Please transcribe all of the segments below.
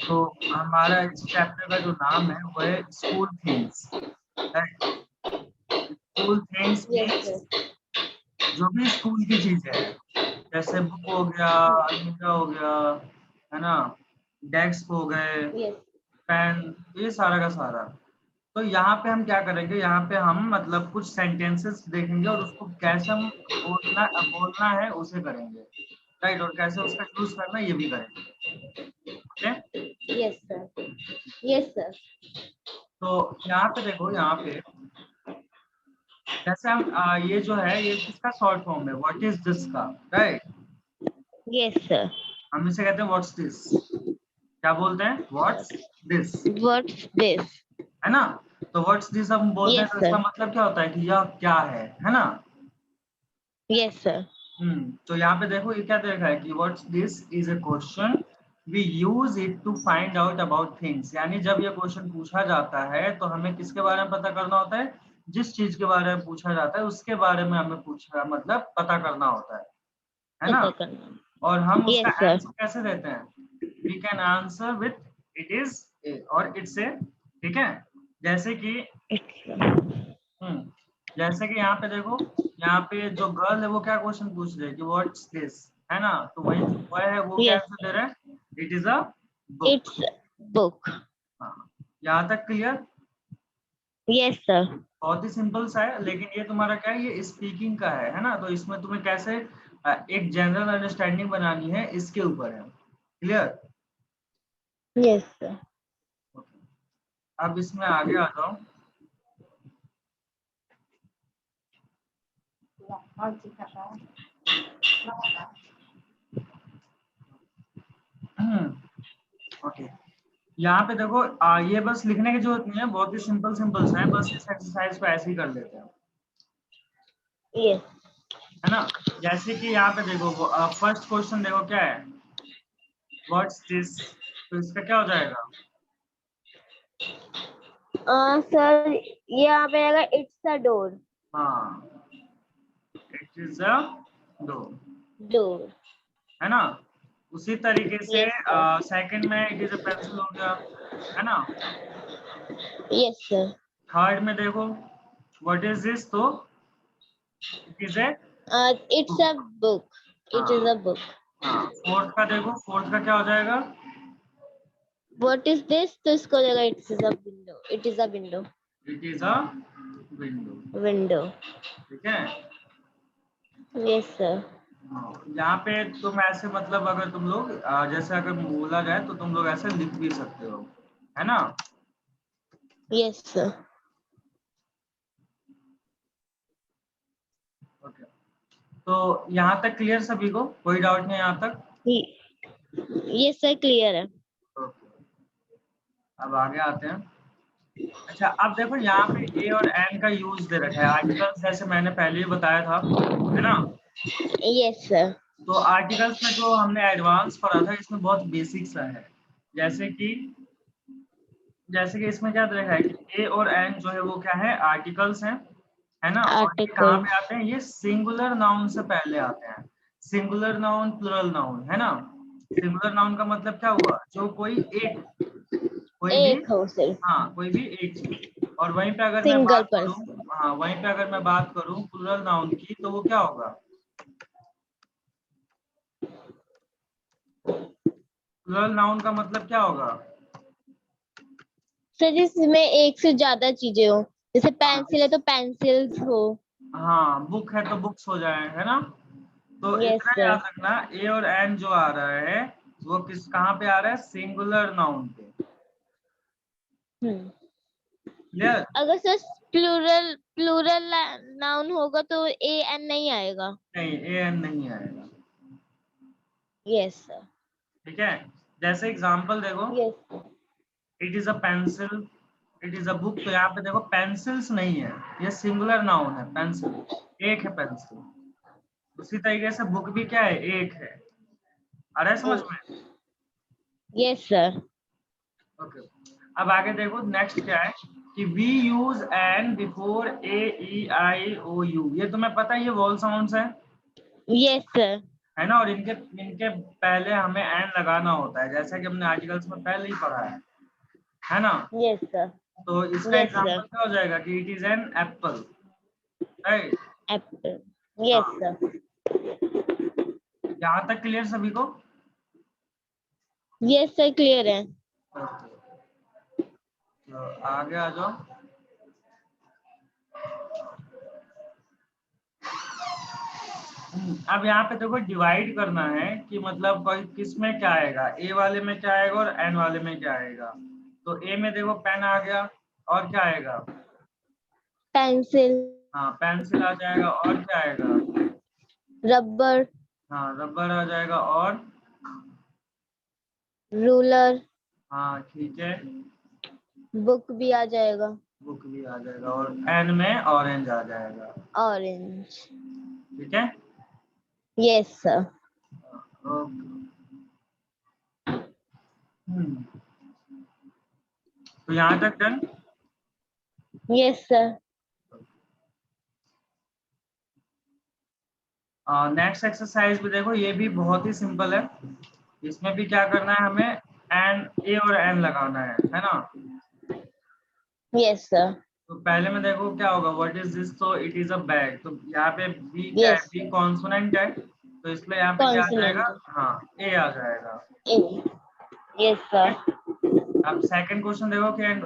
तो हमारा इस चैप्टर का जो नाम है वो है school things. School things Yes, means sir. जो भी स्कूल की चीजें हैं, जैसे बुक हो गया, अलमीरा हो गया, है ना, डेस्क हो गए, Yes. पेन, ये सारा का सारा। तो यहाँ पे हम क्या करेंगे, यहाँ पे हम मतलब कुछ सेंटेंसेस देखेंगे और उसको कैसे हम बोलना है उसे करेंगे, राइट, और कैसे उसका यूज करना है ये भी करेंगे। Okay, Yes, sir. Yes, sir. तो यहाँ पे देखो, यहाँ पे जैसे हम ये जो है ये किसका शॉर्ट फॉर्म है, व्हाट इज दिस का, राइट। Yes, sir. हम इसे कहते हैं व्हाट्स दिस। क्या बोलते हैं, व्हाट्स दिस, What's this? है ना। तो व्हाट्स दिस हम बोलते हैं Yes, तो इसका sir. मतलब क्या होता है कि यह क्या है ना। Yes, sir. तो यहाँ पे देखो ये क्या देखा है कि what's this is a question we use it to find out about things. यानी जब ये क्वेश्चन पूछा जाता है तो हमें किसके बारे में पता करना होता है, जिस चीज के बारे में पूछा जाता है उसके बारे में हमें पूछा मतलब पता करना होता है ना। पता करना। और हम उसका Yes, sir. आंसर कैसे देते हैं, we can answer with it is और इट्स ए, ठीक है। जैसे कि जैसे कि यहाँ पे देखो, यहाँ पे जो गर्ल है वो क्या क्वेश्चन पूछ रही है कि व्हाट्स दिस, है ना। तो वही जो बॉय है वो क्या Yes. आंसर दे रहा है, it is a book. It's book. हाँ, यहाँ तक क्लियर। Yes, sir. बहुत ही सिंपल सा है, लेकिन ये तुम्हारा क्या है, ये स्पीकिंग का है ना। तो इसमें तुम्हें कैसे एक जनरल अंडरस्टैंडिंग बनानी है इसके ऊपर है, क्लियर। Yes, sir. अब इसमें आगे आ जाओ। ओके, यहाँ पे देखो ये बस लिखने की जरूरत नहीं है, बहुत ही सिंपल सिंपल सा है, बस इस एक्सरसाइज को ऐसे ही कर लेते हैं, Yes. है ना। जैसे कि यहाँ पे देखो फर्स्ट क्वेश्चन देखो क्या है, व्हाट्स दिस, तो इसका क्या हो जाएगा, सर यहाँ पे आएगा it's a door. हाँ, it is a door, Door. है ना। उसी तरीके से Yes, sir. सेकंड में इट इज अ पेंसिल हो गया, है ना। Yes, sir. थर्ड में देखो व्हाट इज दिस, तो it is A It's a book, book. It is हाँ a book. हाँ। फोर्थ का देखो, फोर्थ का क्या हो जाएगा, What is this? तो इसको हो जाएगा it is a window. It is a window. It is a window, Window. ठीक है। Yes, sir. यहाँ पे तुम ऐसे मतलब अगर तुम लोग जैसे अगर बोला जाए तो तुम लोग ऐसे लिख भी सकते हो, है ना। Yes, sir. ओके, तो यहाँ तक क्लियर सभी को, कोई डाउट नहीं यहाँ तक। Yes, sir. Clear है. ओके, अब आगे आते हैं। अच्छा, अब देखो यहाँ पे ए और एन का यूज दे रखा है आर्टिकल्स, जैसे मैंने पहले ही बताया था, है ना। Yes, sir. तो आर्टिकल्स में जो हमने एडवांस पढ़ा था इसमें बहुत बेसिक सा है। जैसे कि इसमें क्या देखा है कि ए और एन जो है वो क्या है, आर्टिकल्स हैं, है ना। और ये कहाँ Article. पे आते हैं, ये सिंगुलर नाउन से पहले आते हैं। सिंगुलर नाउन, प्लुरल नाउन, है ना। सिंगुलर नाउन का मतलब क्या हुआ, जो कोई एक, कोई भी, एक हो सिर्फ. हाँ कोई भी एक चीज। और वहीं पे अगर मैं Single बात करूँ, person. हाँ वहीं पे अगर मैं बात करूँ प्लुरल नाउन की, तो वो क्या होगा, प्लुरल नाउन का मतलब क्या होगा, सर जिसमें एक से ज्यादा चीजें हो, जैसे हाँ पेंसिल है तो पेंसिल्स हो. हाँ, बुक है तो बुक्स हो जाए, है ना। तो Yes, इतना sir. याद रखना, ए और एन जो आ रहा है वो किस कहाँ पे आ रहा है, सिंगुलर नाउन पे, क्लियर। अगर सर प्लूरल प्लूरल नाउन होगा तो ए एन नहीं आएगा. नहीं, ए एन नहीं आएगा, Yes, sir. ठीक है। जैसे एग्जांपल देखो, Yes. It is a pencil, it is a book, तो यहाँ पे देखो पेंसिल्स नहीं है, ये सिंगुलर नाउन है, पेंसिल एक है पेंसिल। उसी तरीके से बुक भी क्या है, एक है। आ रहा है समझ में, Yes, sir. ओके। अब आगे देखो नेक्स्ट क्या है कि we use an before a e i o u, ये तुम्हें पता है ये वॉल साउंड्स है Yes, sir. है ना, और इनके इनके पहले हमें एन लगाना होता है, जैसा कि हमने आर्टिकल्स में पहले ही पढ़ा है ना। Yes, sir. तो इसका Yes, एग्जांपल sir. क्या हो जाएगा कि it is an Apple, right. Apple. Yes, हाँ, sir. यहाँ तक क्लियर सभी को? Yes, sir. Clear है. तो आगे आ जाओ। अब यहाँ पे देखो डिवाइड करना है कि मतलब कोई किस में क्या आएगा, ए वाले में क्या आएगा और एन वाले में क्या आएगा। तो ए में देखो पेन आ गया, और क्या आएगा? Pencil. हाँ पेंसिल आ जाएगा, और क्या आएगा? Rubber. हाँ रबर आ जाएगा, और Ruler. हाँ ठीक है, Book भी आ जाएगा. बुक भी आ जाएगा, और एन में ऑरेंज आ जाएगा। Orange. ठीक है। Yes, sir. ओके। तो यहाँ तक done. Yes, sir. Next exercise भी देखो, ये भी बहुत ही सिंपल है। इसमें भी क्या करना है हमें, एन ए और एन लगाना है ना। Yes, sir. तो पहले में देखो क्या होगा, व्हाट इज दिस, तो इट इज अ बैग। तो यहाँ पे बी क्या है, Yes. बी कॉन्सोनेंट है, तो इसलिए यहाँ पे क्या आ जाएगा, Consonant. हाँ ए आ जाएगा। A. Yes, sir. अब सेकंड क्वेश्चन देखो कि एंड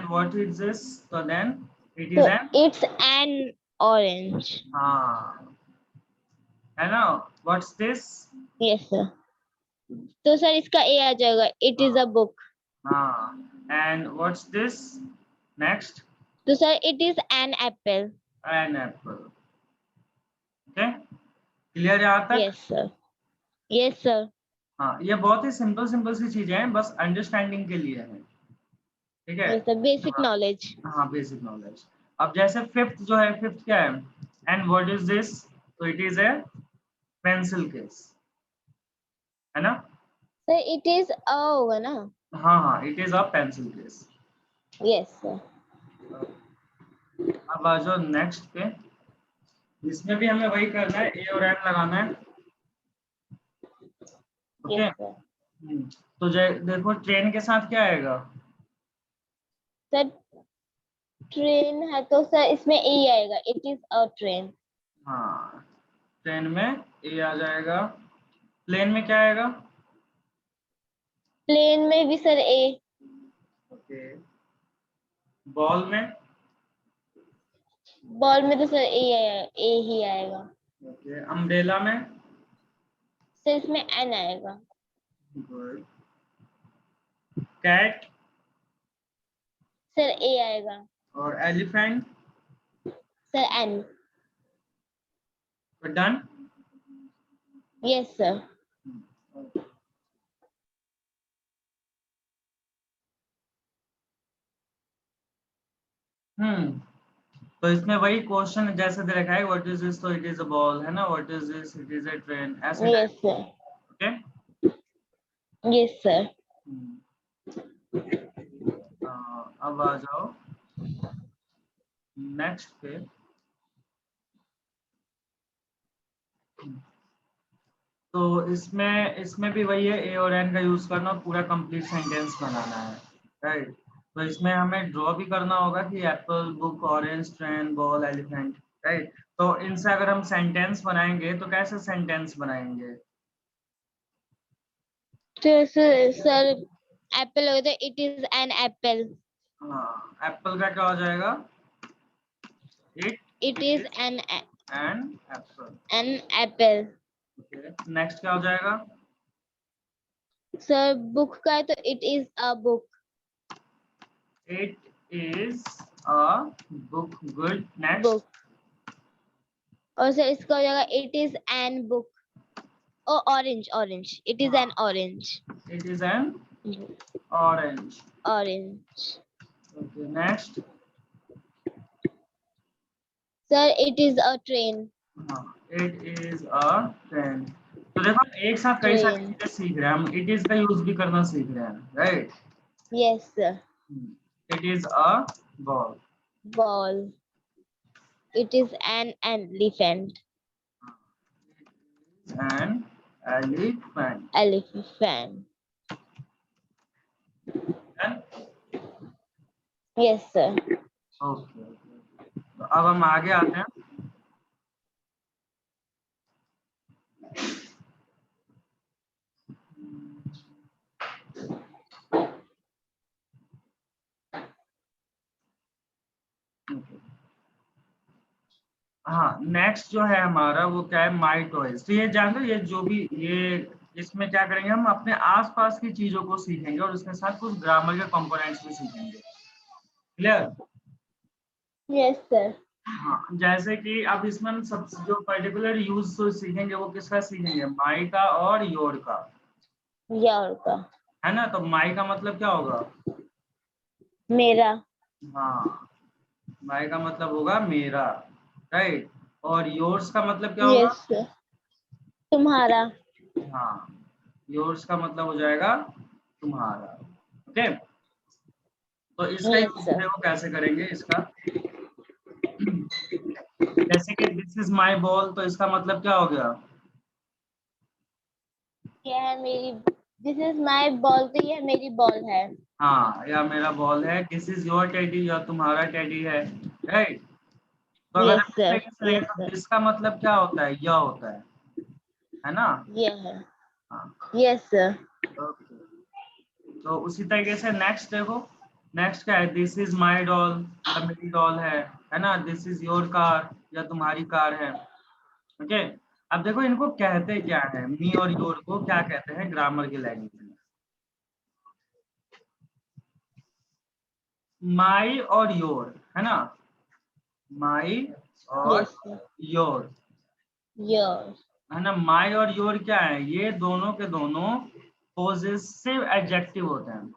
व्हाट इज दिस, तो then it is So an, it's an orange. हाँ है ना, व्हाट्स दिस, Yes, sir. तो सर इसका A आ जाएगा. It is a book. हाँ एंड व्हाट्स दिस, नेक्स्ट तो sir it is an apple. An apple. Okay clear यहाँ तक? Yes, sir. Yes, sir. हाँ ये बहुत ही सिंपल सिंपल सी चीजें हैं, बस अंडरस्टैंडिंग के लिए है, ठीक है। Yes, sir. Basic knowledge. हाँ बेसिक नॉलेज। अब जैसे फिफ्थ जो है, फिफ्थ क्या है, एंड व्हाट इज दिस, तो it is A pencil case, है ना। Sir, it is a होगा ना? हाँ हाँ it is a pencil case. Yes, sir. अब आ जाओ नेक्स्ट पे, इसमें भी हमें वही करना है, ए और एन लगाना है। Okay Yes, sir. तो देखो ट्रेन के साथ क्या आएगा, Sir, train है तो सर इसमें A आएगा. It is a train. हाँ ट्रेन में ए आ जाएगा, प्लेन में क्या आएगा, Plane में भी सर A. ओके बॉल में, Ball में तो सर A आएगा. A ही आएगा. ओके अम्ब्रेला में, सर इसमें N आएगा. गुड कैट, सर A आएगा. और elephant, sir N. Done. Yes, sir. तो इसमें वही क्वेश्चन जैसे दे रखा है, व्हाट इज दिस, तो इट इज अ बॉल, है ना, what is this, it is a train, ऐसे Yes, sir. Okay. Yes, sir. अब आ जाओ नेक्स्ट पे। तो इसमें इसमें भी वही है, ए और एन का यूज करना और पूरा कंप्लीट सेंटेंस बनाना है, राइट। तो इसमें हमें ड्रॉ भी करना होगा कि Apple, book, orange, train, ball, elephant, right. तो इनसे अगर हम सेंटेंस बनाएंगे तो कैसे सेंटेंस बनाएंगे, तो सर एप्पल होगा तो इट इज एन एप्पल. हाँ एप्पल का क्या हो जाएगा, it it is an apple, apple. Okay next क्या हो जाएगा, सर बुक का है तो it is a book. It is a book, good next. Book. और सर इसका हो जाएगा it is an book. Oh orange. Orange. It is an orange. It is an orange, orange. Okay next. Sir it is a train. It is a train. तो देखो हम एक साथ कई सारी ट्रेन. चीजें सीख रहे हैं, हम इट इज का यूज भी करना सीख रहे हैं, right. Yes sir. It is a ball, ball. It is an elephant. An elephant. Elephant. Done? Yes, sir. Okay, तो अब हम आगे आते हैं। हाँ, नेक्स्ट जो है हमारा वो क्या है, माई टॉयज। तो ये जान दो, ये जो भी ये इसमें क्या करेंगे, हम अपने आसपास की चीजों को सीखेंगे और उसके साथ कुछ ग्रामर के कंपोनेंट्स भी सीखेंगे। क्लियर? Yes, sir. हाँ, जैसे कि अब इसमें हम सब जो पर्टिकुलर यूज सीखेंगे वो किसका सीखेंगे, माई का और योर का, Your का। है ना। तो माई का मतलब क्या होगा, मेरा। हाँ, माई का मतलब होगा मेरा, राइट। और योर्स का मतलब क्या होगा, Yes, sir. तुम्हारा। हाँ, योर्स का मतलब हो जाएगा तुम्हारा। ओके, तो इसका Yes, यूज sir. देखो कैसे करेंगे इसका। जैसे कि दिस इज माई बॉल, तो इसका मतलब क्या हो गया, यह है मेरी। This is my ball, तो यह मेरी बॉल है। हाँ, या मेरा बॉल है। दिस इज योर टेडी, या तुम्हारा टेडी है, राइट। तो अगर Yes, हम इस sir. तरीके से देखें Yes, तो sir. इसका मतलब क्या होता है, यह होता है ना। यह है। हाँ, Yes, sir. ओके। तो उसी तरीके से नेक्स्ट देखो, नेक्स्ट क्या है, दिस इज माई डॉल, या मेरी डॉल है ना। दिस इज योर कार, या तुम्हारी कार है। ओके, अब देखो इनको कहते क्या है, मी और योर को क्या कहते हैं ग्रामर की लैंग्वेज में, माई और योर, है ना। माई और Yes, sir. Your, Yours. है ना। माई और योर क्या है, ये दोनों के दोनों पॉजेसिव एडजेक्टिव होते हैं,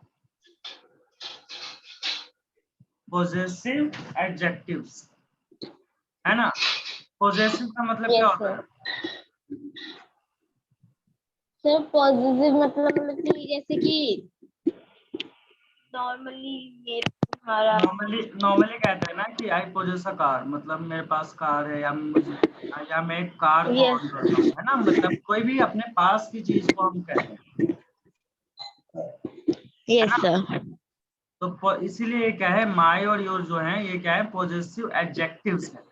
पॉजेसिव एडजेक्टिव्स, है ना। पॉजेसिव का मतलब क्या Yes, होता sir. है, सर पॉजिटिव मतलब कि जैसे कि नॉर्मली ये तुम्हारा। नॉर्मली कहते हैं ना कि आई पोजेस अ कार, मतलब मेरे पास कार है, या मैं एक कार को यस ऑन करता हूँ, है ना। मतलब कोई भी अपने पास की चीज को हम कहते हैं, है यस ना। सर। तो इसीलिए ये क्या है, माई और योर जो है ये क्या है, पॉजेसिव एडजेक्टिव्स है,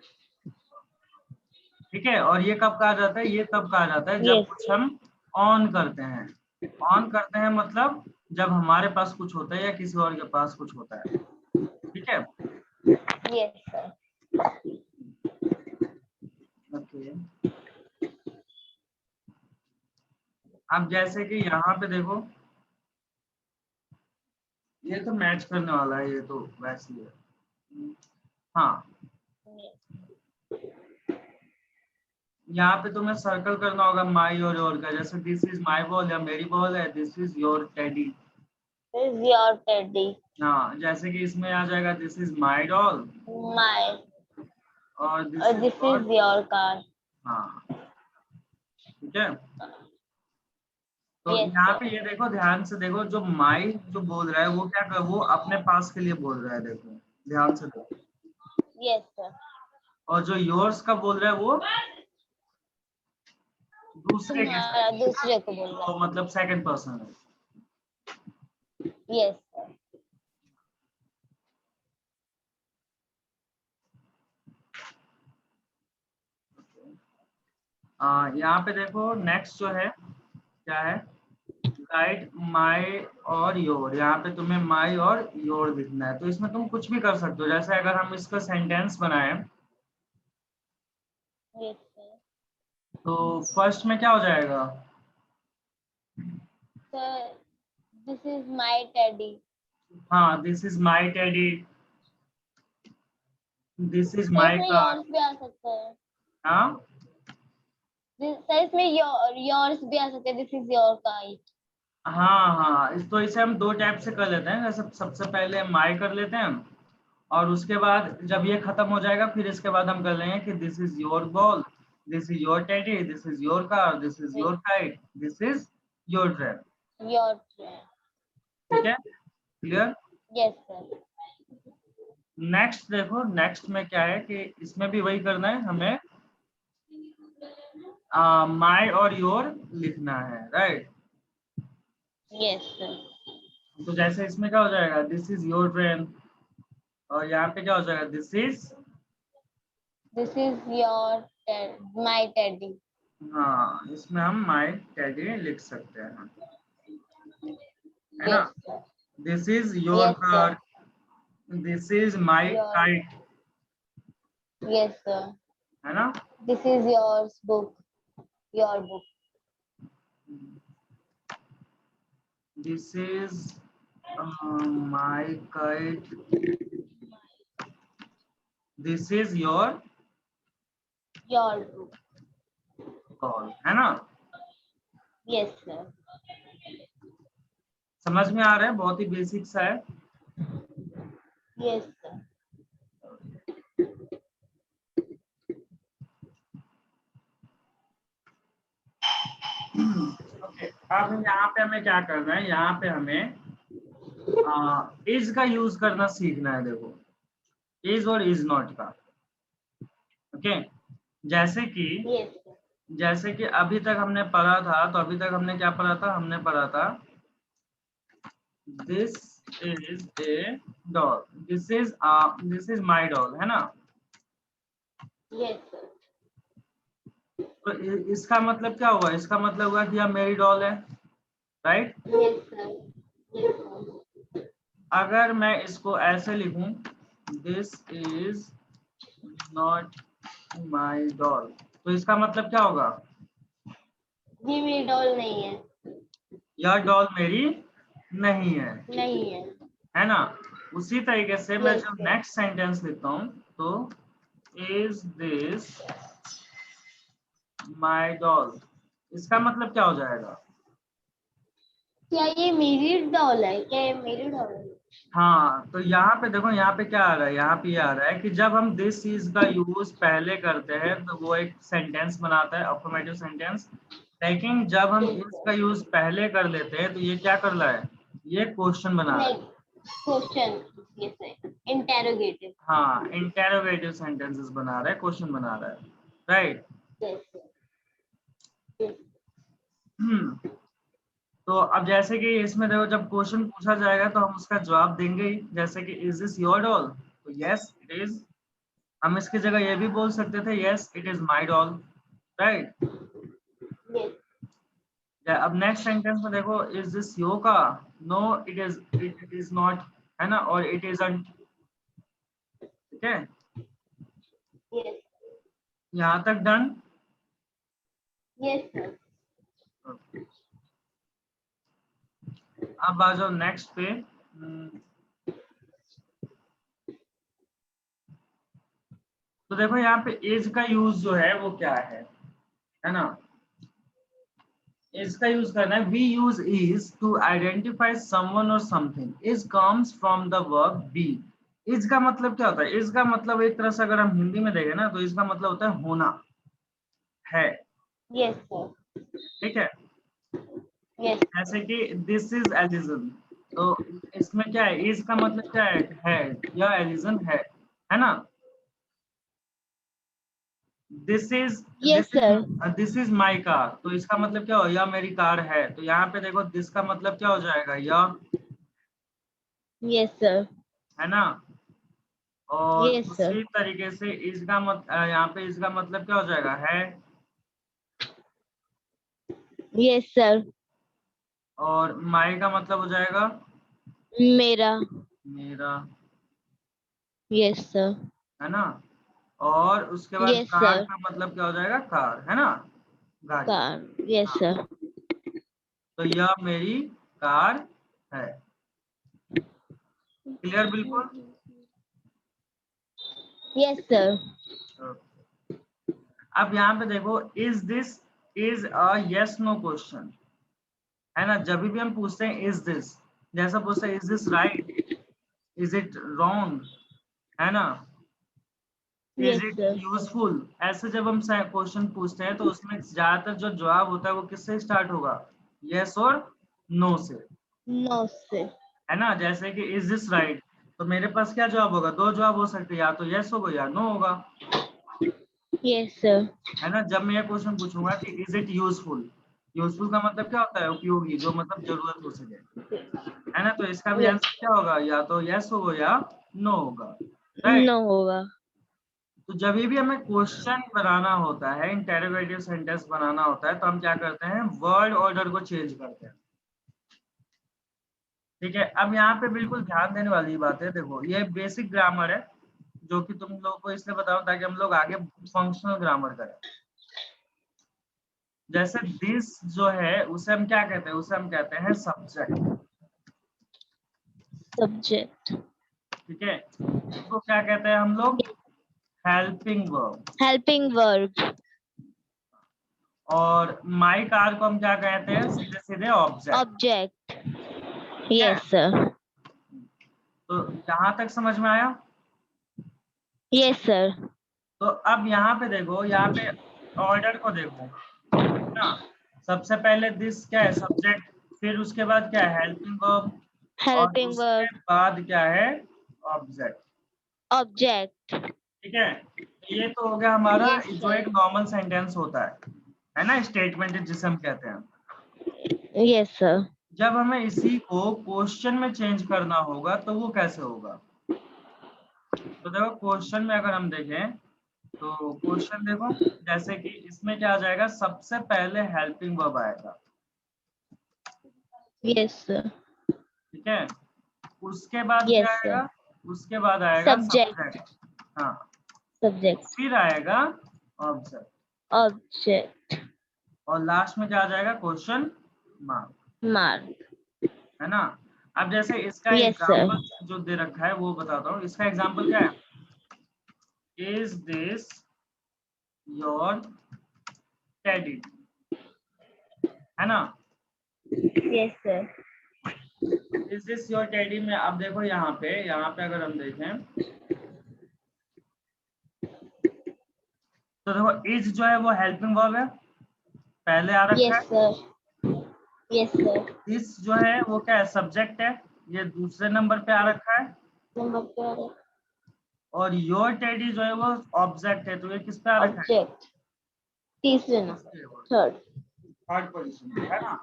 ठीक है। और ये कब कहा जाता है, ये तब कहा जाता है जब यस कुछ हम ऑन करते हैं। ऑन करते हैं मतलब जब हमारे पास कुछ होता है या किसी और के पास कुछ होता है, ठीक है। Yes sir. ओके, अब जैसे कि यहाँ पे देखो, ये तो मैच करने वाला है, ये तो वैसे ही है। हाँ, यहाँ पे तुम्हें सर्कल करना होगा माई और योर का। जैसे दिस इज माई बॉल, या मेरी बॉल है, this is your teddy. Is your teddy. हाँ, जैसे कि इसमें आ जाएगा this is my doll, my. और दिस और is this your, is your car. हाँ, ठीक है। तो यस यहाँ पे सर। ये देखो, ध्यान से देखो, जो माई जो बोल रहा है वो क्या कर, वो अपने पास के लिए बोल रहा है, देखो ध्यान से देखो। Yes sir. और जो योर्स का बोल रहा है वो दूसरे के साथ, तुम्हारा दूसरे को बोल रहा तो मतलब सेकंड पर्सन है। है। Yes sir. यहाँ पे देखो नेक्स्ट जो है क्या है, राइट माई और योर। यहाँ पे तुम्हें माई और योर लिखना है। तो इसमें तुम कुछ भी कर सकते हो, जैसे अगर हम इसका सेंटेंस बनाए यस सर। तो फर्स्ट में क्या हो जाएगा, sir this is my teddy. हाँ, this is my teddy, this is sir my इसमें कार। योर्स भी आ सकता है। हाँ सर इसमें योर्स भी आ सकते हैं। This is your kite. हाँ हाँ, तो इसे हम दो टाइप से कर लेते हैं। जैसे सबसे पहले माई कर लेते हैं, और उसके बाद जब ये खत्म हो जाएगा फिर इसके बाद हम कर लेंगे कि this is your ball, this is your teddy, this is your car, this is your kite, this is your train. Your. ठीक है, क्लियर। Yes sir. नेक्स्ट देखो, नेक्स्ट में क्या है कि इसमें भी वही करना है हमें। माई और योर लिखना है, राइट। Yes, sir. तो जैसे इसमें क्या हो जाएगा, दिस इज योर ट्रेन, और यहाँ पे क्या हो जाएगा, this is, This is your my teddy. हाँ इसमें हम माई टेडी लिख सकते हैं, है ना। Yes, sir. This is your Yes, car, sir. This is my Your kite, yes, sir. है ना। This is yours book. Your book. This is my kite, this is your Your book. Call, है ना। Yes, sir. समझ में आ रहा है, बहुत ही basic सा है। Yes, sir. ओके, अब यहाँ पे हमें क्या करना है, यहाँ पे हमें इज का यूज करना सीखना है। देखो, इज और इज नॉट का, ओके। जैसे कि Yes, sir. जैसे कि अभी तक हमने पढ़ा था, तो अभी तक हमने क्या पढ़ा था, हमने पढ़ा था this is a doll, this is my doll, है ना। Yes, sir. तो इसका मतलब क्या हुआ, इसका मतलब हुआ कि यह मेरी डॉल है, right. Yes, sir. Yes, sir. अगर मैं इसको ऐसे लिखूं, this is not my doll, तो इसका मतलब क्या होगा, ये मेरी डॉल नहीं है. यह डॉल मेरी नहीं है, नहीं है ना। उसी तरीके से मैं Yes, जब sir. नेक्स्ट सेंटेंस लिखता हूँ, तो इज दिस माई डॉल, इसका मतलब क्या हो जाएगा, क्या ये मेरी डॉल है? क्या ये मेरी डॉल है? हाँ। तो यहाँ पे देखो, यहाँ पे क्या आ रहा है, यहाँ पे ये आ रहा है कि जब हम दिस चीज का यूज पहले करते हैं तो वो एक सेंटेंस बनाता है, अफर्मेटिव सेंटेंस। लेकिन जब हम Yes, इस sir. का यूज पहले कर लेते हैं तो ये क्या कर रहा है, ये क्वेश्चन बना रहा है। Like question. Yes, sir. Interrogative. हाँ, इंटेरोगेटिव सेंटेंसेस बना रहा है, क्वेश्चन बना रहा है, राइट। Yes, sir. Yes. तो अब जैसे कि इसमें देखो, जब क्वेश्चन पूछा जाएगा तो हम उसका जवाब देंगे ही। जैसे कि इज दिस योर डॉल, तो यस इट इज। हम इसकी जगह ये भी बोल सकते थे, yes it is my doll, right. Yes. अब नेक्स्ट सेंटेंस में देखो, इज दिस योर का, नो इट इज नॉट, है ना, और इट इजंट, ठीक है। Yes. यहाँ तक डन। Yes, sir. अब आ जाओ नेक्स्ट पे। तो देखो यहाँ पे इज का यूज जो है वो क्या है ना। इसका यूज करना है, we use is to identify someone और something. Is comes from the verb be. Is का मतलब क्या होता है, इज का मतलब एक तरह से अगर हम हिंदी में देखें ना, तो इसका मतलब होता है होना, है, Yes, sir. ठीक है। Yes. जैसे कि दिस इज एलिजन, तो इसमें क्या है, इज का मतलब क्या है, या एलिजन है ना। This is Yes, sir. This is my car, तो इसका मतलब क्या हो, यह मेरी कार है। तो यहाँ पे देखो, दिस का मतलब क्या हो जाएगा, यह, Yes, sir. है ना। और Yes, sir. उसी तरीके से इसका यहाँ पे इसका मतलब क्या हो जाएगा, है। Yes, sir. और माई का मतलब हो जाएगा मेरा. मेरा, Yes, sir. है ना। और उसके बाद Yes, कार sir. का मतलब क्या हो जाएगा, कार, है ना, गाड़ी। Car. Yes, हाँ, sir. तो यह मेरी कार है। क्लियर बिल्कुल। Yes, sir. अब यहाँ पे देखो, is this is a yes no question, है ना। जब भी हम पूछते हैं इज दिस, जैसा पूछते हैं is this right, is it wrong, है ना, is Yes, it sir. Useful, ऐसे जब हम क्वेश्चन पूछते हैं तो उसमें ज्यादातर जो जवाब होता है वो किससे स्टार्ट होगा, यस और नो से, No, sir. है ना। जैसे कि इज दिस राइट, तो मेरे पास क्या जवाब होगा, दो जवाब हो सकते हैं, या तो यस होगा या नो होगा, Yes, sir. है ना। जब मैं ये क्वेश्चन पूछूंगा कि इज इट यूजफुल, यूजफुल का मतलब क्या होता है, उपयोगी, जो मतलब जरूरत हो सके, है ना। तो इसका भी Yes. आंसर क्या होगा, या तो यस होगा या नो होगा, राइट। No होगा. तो जब भी हमें क्वेश्चन बनाना होता है, इंटेरोगेटिव सेंटेंस बनाना होता है, तो हम क्या करते हैं, वर्ड ऑर्डर को चेंज करते हैं। ठीक है, अब यहाँ पे बिल्कुल ध्यान देने वाली बात है, देखो ये बेसिक ग्रामर है जो कि तुम लोगों को इसलिए बताऊं ताकि हम लोग आगे फंक्शनल ग्रामर करें। जैसे दिस जो है उसे हम क्या कहते हैं, उसे हम कहते हैं सब्जेक्ट। Subject. ठीक है, इसको क्या कहते हैं हम लोग, हेल्पिंग वर्ब। Helping verb. और माई कार को हम क्या कहते हैं, सीधे सीधे ऑब्जेक्ट। Object. ठीक है, Yes, sir. तो यहाँ तक समझ में आया। Yes, sir. तो अब यहाँ पे देखो, यहाँ पे ऑर्डर को देखो ना। सबसे पहले दिस क्या है, सब्जेक्ट, फिर उसके बाद क्या है, हेल्पिंग वर्ब, और Helping उसके verb. बाद क्या है, ऑब्जेक्ट। Object. ठीक है, तो ये तो हो गया हमारा Yes, जो एक sir. नॉर्मल सेंटेंस होता है ना, स्टेटमेंट जिसे हम कहते हैं। Yes, sir. जब हमें इसी को क्वेश्चन में चेंज करना होगा तो वो कैसे होगा। तो देखो क्वेश्चन में अगर हम देखें तो क्वेश्चन देखो, जैसे कि इसमें क्या आ जाएगा, सबसे पहले हेल्पिंग वर्ब आएगा। Yes, sir. ठीक है, उसके बाद Yes, क्या sir. आएगा, उसके बाद आएगा Subject. सब्जेक्ट। हाँ, Subject. फिर आएगा ऑब्जेक्ट, Object. और लास्ट में क्या आ जाएगा, क्वेश्चन मार्क, Mark. है ना। अब जैसे इसका Yes, sir. एग्जांपल जो दे रखा है वो बताता हूँ। इसका एग्जांपल क्या है, इज दिस योर टेडी, है ना। Yes, sir. Is this your teddy में अब देखो यहाँ पे अगर हम देखें तो देखो इज जो है वो हेल्पिंग वर्ब है, पहले आ रखा Yes, है। sir. Yes, sir. दिस जो है वो क्या है, सब्जेक्ट है, ये दूसरे नंबर पे आ रखा है। Number four. और योर टेडी जो है वो ऑब्जेक्ट है, तो ये किस पे आ रखा है, Object. तीसरे नंबर. Third. थर्ड पोजीशन पे, है ना।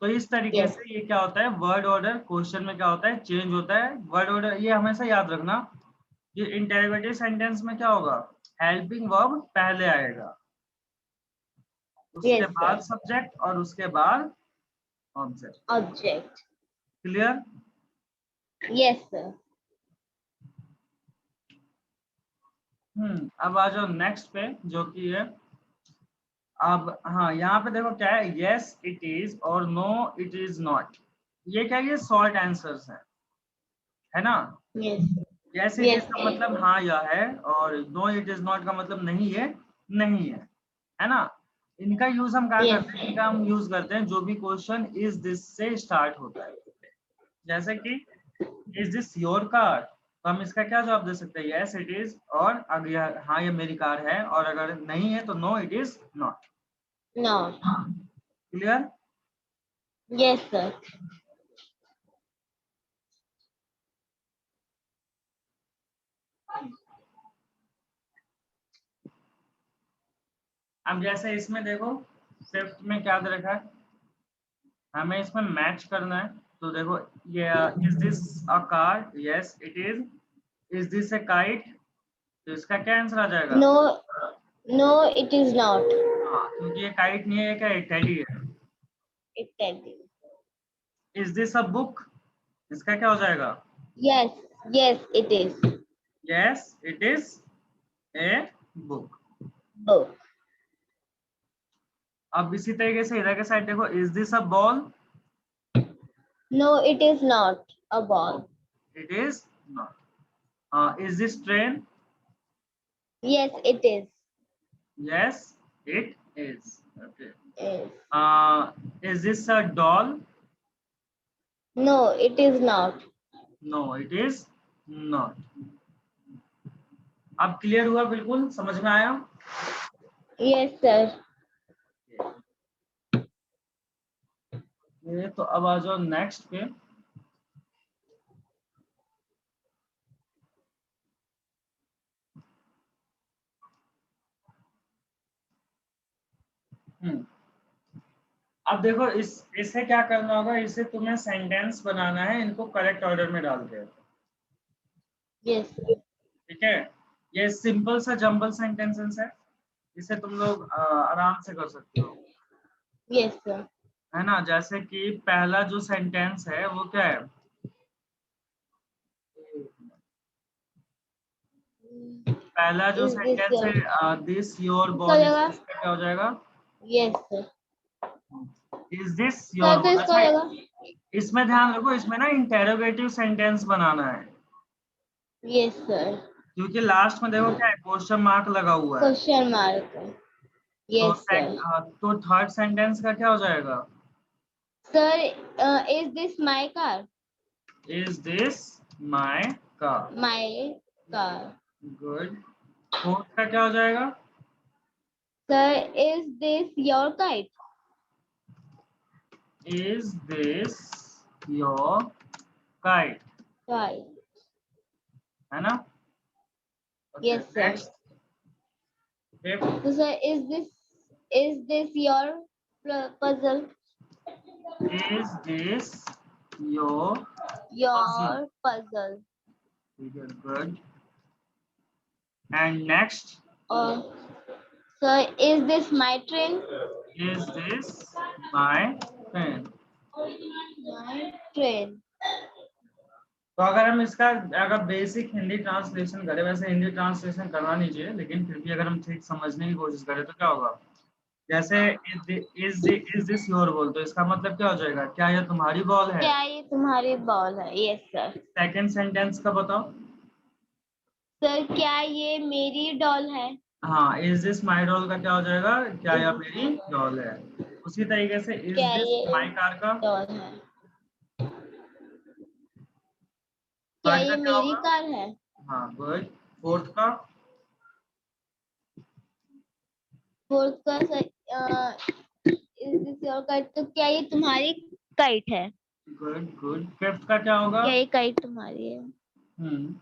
तो इस तरीके Yes. से ये क्या होता है, वर्ड ऑर्डर क्वेश्चन में क्या होता है, चेंज होता है वर्ड ऑर्डर। ये हमेशा याद रखना, ये इंटेरोगेटिव सेंटेंस में क्या होगा, हेल्पिंग वर्ब पहले आएगा, उसके Yes, बाद sir. सब्जेक्ट, और उसके बाद object. Object. Clear. Yes, sir. अब आ जाओ नेक्स्ट पे जो कि है, अब हाँ यहाँ पे देखो क्या है, यस इट इज और नो इट इज नॉट। ये क्या है, ये शॉर्ट आंसर्स है ना। Yes. Yes it is Yes. का मतलब हाँ या है, और नो इट इज नॉट का मतलब नहीं है, नहीं है ना। इनका यूज हम कहाँ Yes. करते हैं, इनका हम यूज करते हैं जो भी क्वेश्चन इज दिस से स्टार्ट होता है। जैसे कि इज दिस योर कार, तो हम इसका क्या जवाब दे सकते हैं, यस इट इज, और अगर हाँ ये मेरी कार है, और अगर नहीं है तो no it is not. No. Clear. Yes, sir. अब जैसे इसमें देखो फिफ्थ में क्या दे रखा है, हमें इसमें मैच करना है। तो देखो ये is this a car, yes it is this A kite, तो इसका क्या आंसर आ जाएगा, No. No, it is not. हाँ, क्योंकि ये काइट नहीं है, ये क्या है, टेडी है। It can be. Is this a book, इसका क्या हो जाएगा, Yes. Yes, it is. Yes it is a book. Book. अब इसी तरीके से इधर के साइड देखो, is this a ball, No, it is not a ball. It is not. Is this train, Yes, it is. Yes it is, okay. Yes. Is this a doll, No, it is not. No it is not. अब clear हुआ, बिल्कुल समझ में आया। Yes, sir. ये तो अब आ जाओ नेक्स्ट पे। अब देखो इसे क्या करना होगा, इसे तुम्हें सेंटेंस बनाना है, इनको करेक्ट ऑर्डर में डाल के। यस ठीक है, ये सिंपल सा जंबल सेंटेंसेस है, इसे तुम लोग आराम से कर सकते हो, यस सर। है ना। जैसे कि पहला जो सेंटेंस है वो क्या है, पहला जो इज दिस सेंटेंस है दिस योर इसका बॉल, जगह इसका क्या हो जाएगा, yes sir. Is this your sir तो बॉल। इसका अच्छा, जगह इसमें ध्यान रखो, इसमें ना इंटेरोगेटिव सेंटेंस बनाना है, यस सर। क्योंकि लास्ट में देखो क्या है, क्वेश्चन मार्क लगा हुआ है। क्वेश्चन मार्क तो यस सर। तो थर्ड सेंटेंस का क्या हो जाएगा, sir is this my car? Is this my car. My car. Good. Fourth का क्या हो जाएगा, sir is this your kite? Is this your kite, kite है ना। Okay, yes sir. Next fifth, तो sir is this your puzzle? Is this your puzzle. Your puzzle. ठीक है, good. And next, और sir is this my train? Is this my pen. My train. तो अगर हम इसका अगर बेसिक हिंदी ट्रांसलेशन करें, वैसे हिंदी ट्रांसलेशन करना नहीं चाहिए, लेकिन फिर भी अगर हम ठीक समझने की कोशिश करें तो क्या होगा, जैसे इज दिस योर बॉल, तो इसका मतलब क्या हो जाएगा, क्या यह तुम्हारी बॉल है। क्या ये तुम्हारी बॉल है? Yes sir. सेकंड सेंटेंस का बताओ, सर क्या ये मेरी डॉल है? हाँ, इज दिस माई डॉल का क्या हो जाएगा, क्या इज यह दिस मेरी डॉल है। उसी तरीके से इज क्या दिस ये माई कार का, डॉल है? क्या थर्ड का ये क्या मेरी होगा, कार है? हाँ गुड। फोर्थ का, फोर्थ का sir is this your kite? तो क्या ये तुम्हारी काइट है? Good good. फिफ्थ का क्या होगा, क्या ये काइट तुम्हारी है? Hmm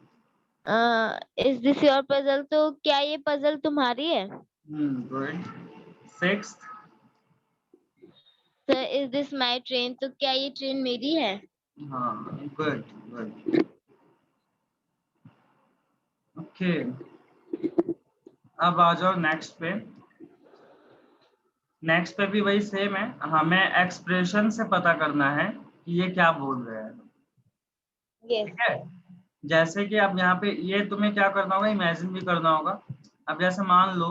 is this your puzzle? तो क्या ये पजल तुम्हारी है? Good. Sixth, sir is this my train? तो क्या ये ट्रेन मेरी है? हाँ गुड गुड। ओके, अब आ जाओ नेक्स्ट पे। नेक्स्ट पे भी वही सेम है, हमें एक्सप्रेशन से पता करना है कि ये क्या बोल रहे हैं। यस ठीक है, सर। जैसे कि अब यहाँ पे ये तुम्हें क्या करना होगा, इमेजिन भी करना होगा। अब जैसे मान लो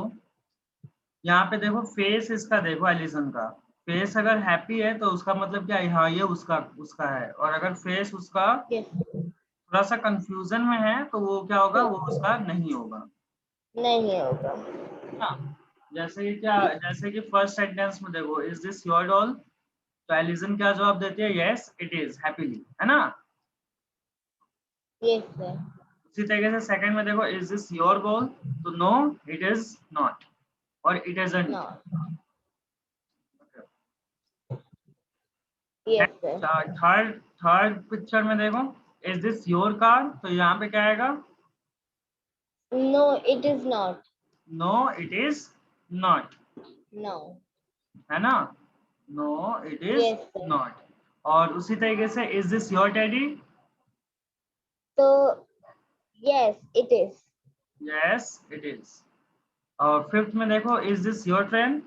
यहाँ पे देखो फेस इसका, देखो एलिसन का फेस अगर हैप्पी है तो उसका मतलब क्या है, हाँ ये उसका उसका है, और अगर फेस उसका यस थोड़ा सा कंफ्यूजन में है तो वो क्या होगा, वो उसका नहीं होगा, नहीं होगा। है ना। जैसे कि क्या, जैसे कि फर्स्ट सेंटेंस में देखो इज दिस योर डॉल, तो एलिसन क्या जवाब देती है, यस इट इज हैप्पीली, है ना। Yes sir. उसी तरीके से सेकंड में देखो इज दिस योर बॉल, तो नो इट इज नॉट, और it isn't. No yes sir. Third third picture में देखो इज दिस योर कार, तो यहाँ पे क्या आएगा, no it is not. No it is not, no है ना, no it is yes sir. Not. और उसी तरीके से इज दिस योर टेडी, तो yes it is. Yes it is. और फिफ्थ में देखो is this your train,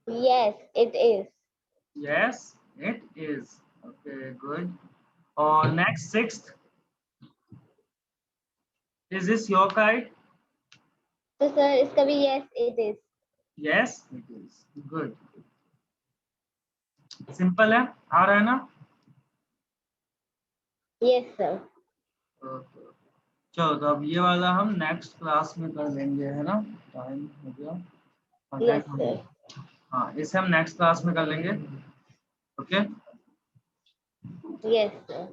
yes it is. Yes it is. Okay good. और next sixth, is this your kite, तो सर इसका भी yes it is. Yes it is. Good, simple है, आ रहा है ना। Yes sir. ओके, चलो तो अब ये वाला हम नेक्स्ट क्लास में कर लेंगे, है ना। टाइम हो गया, हाँ टाइम यस हो सर। गया, हाँ इसे हम नेक्स्ट क्लास में कर लेंगे। ओके। Yes sir.